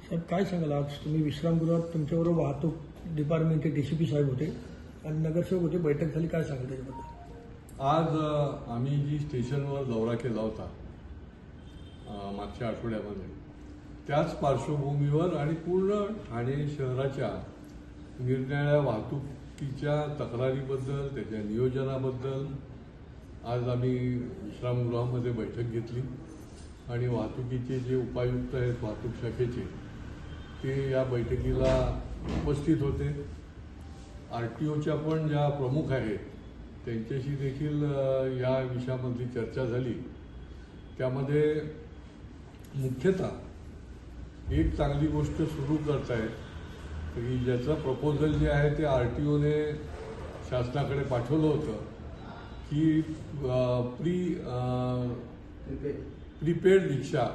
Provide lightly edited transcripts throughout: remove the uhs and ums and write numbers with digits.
साहेब काय सांगाल, आज तुम्ही विश्रामगृहात तुमच्याबरोबर वाहतूक डिपार्टमेंटचे डीसीपी साहेब होते आणि नगरसेवक होते, बैठक झाली, काय सांगाल त्याच्याबद्दल? आज आम्ही जी स्टेशनवर दौरा केला होता मागच्या आठवड्यामध्ये, त्याच पार्श्वभूमीवर आणि पूर्ण ठाणे शहराच्या निरनिराळ्या वाहतुकीच्या तक्रारीबद्दल, त्याच्या नियोजनाबद्दल आज आम्ही विश्रामगृहामध्ये बैठक घेतली आणि वाहतुकीचे जे उपायुक्त आहेत वाहतूक शाखेचे ते या बैठकीला उपस्थित होते. RTOच्या पण ज्या प्रमुख आहेत त्यांच्याशी देखील या विषयामधली चर्चा झाली. त्यामध्ये मुख्यतः एक चांगली गोष्ट सुरू करतायत की ज्याचं प्रपोजल जे आहे ते RTOने शासनाकडे पाठवलं होतं की प्रीपेड रिक्षा,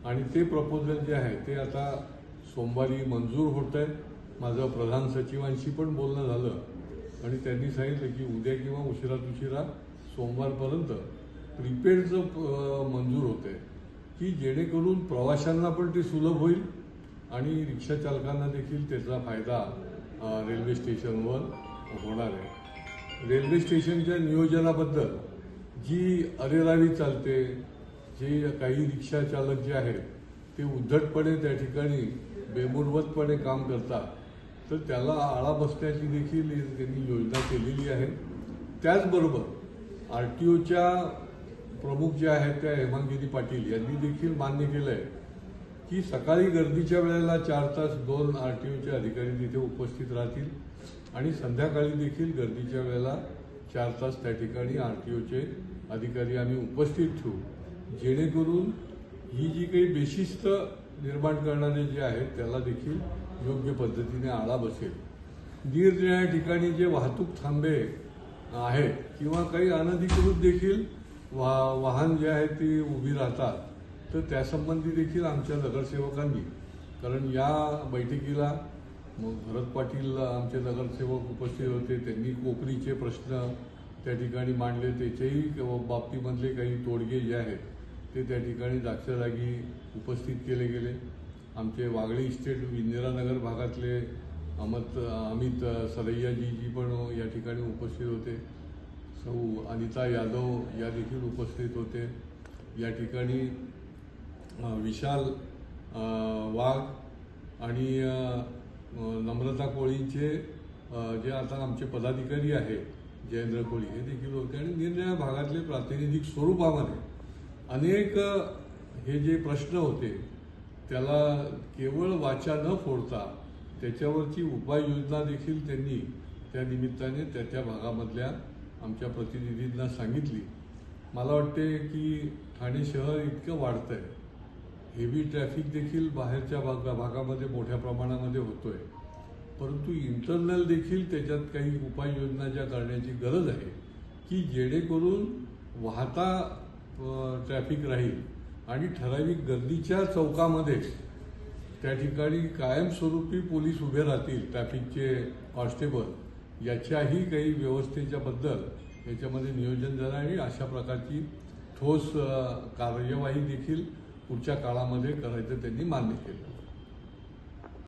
आणि ते प्रपोजल जे आहे ते आता सोमवारी मंजूर होत आहे. माझं प्रधान सचिवांशी पण बोलणं झालं आणि त्यांनी सांगितलं की उद्या किंवा उशिरा सोमवारपर्यंत प्रीपेडचं मंजूर होत आहे की जेणेकरून प्रवाशांना पण ते सुलभ होईल आणि रिक्षा चालकांना देखील त्याचा फायदा रेल्वे स्टेशनवर होणार आहे. रेल्वे स्टेशनच्या नियोजनाबद्दल जी अरेरावी चालते, जे काही रिक्षा चालक जे आहेत ते उद्धटपणे त्या ठिकाणी बेमुरवतपणे काम करतात, तर त्याला आळा बसण्याची देखील त्यांनी योजना केलेली आहे. त्याचबरोबर RTOच्या प्रमुख जे आहेत त्या हेमांगिनी पाटील यांनी देखील मान्य केलं आहे की सकाळी गर्दीच्या वेळेला 4 तास 2 RTOचे अधिकारी तिथे उपस्थित राहतील आणि संध्याकाळी देखील गर्दीच्या वेळेला 4 तास त्या ठिकाणी RTOचे अधिकारी आम्ही उपस्थित ठेवू, जेणेकरून ही जी काही बेशिस्त निर्माण करणारे जे आहेत त्याला देखील योग्य पद्धतीने आळा बसेल. निरनिराळ्या ठिकाणी जे वाहतूक थांबे आहेत किंवा काही अनधिकृत देखील वाहन जे आहेत ते उभी राहतात, तर त्यासंबंधी देखील आमच्या नगरसेवकांनी, कारण या बैठकीला भरत पाटील आमचे नगरसेवक उपस्थित होते, त्यांनी कोकणीचे प्रश्न त्या ठिकाणी मांडले, त्याच्याही बाबतीमधले काही तोडगे जे आहेत ते त्या ठिकाणी जागच्या उपस्थित केले गेले. आमचे वागळे इस्टेट इंदिरानगर भागातले अमित सरैयाजी पण या ठिकाणी उपस्थित होते. सौ अनिता यादव या देखील उपस्थित होते. या ठिकाणी विशाल वाघ आणि नम्रता कोळींचे जे आता आमचे पदाधिकारी आहेत जयेंद्र कोळी हे देखील होते. आणि निरनिराळ्या भागातले प्रातिनिधिक स्वरूपामध्ये अनेक हे जे प्रश्न होते त्याला केवळ वाचा न फोडता त्याच्यावरची उपाययोजना देखील त्यांनी त्या निमित्ताने त्या भागामधल्या आमच्या प्रतिनिधींना सांगितली. मला वाटते की ठाणे शहर इतकं वाढतंय, हेवी ट्रॅफिक देखील बाहेरच्या भागामध्ये मोठ्या प्रमाणामध्ये होतोय, परंतु इंटरनल देखील त्याच्यात काही उपाययोजना ज्या करण्याची गरज आहे की जेणेकरून वाहता ट्रॅफिक राहील आणि ठराविक गर्दीच्या चौकामध्ये त्या ठिकाणी कायमस्वरूपी पोलीस उभे राहतील, ट्रॅफिकचे कॉन्स्टेबल, याच्याही काही व्यवस्थेच्या बद्दल याच्यामध्ये नियोजन झालं आणि अशा प्रकारची ठोस कार्यवाही देखील पुढच्या काळामध्ये करायचं त्यांनी मान्य केलं.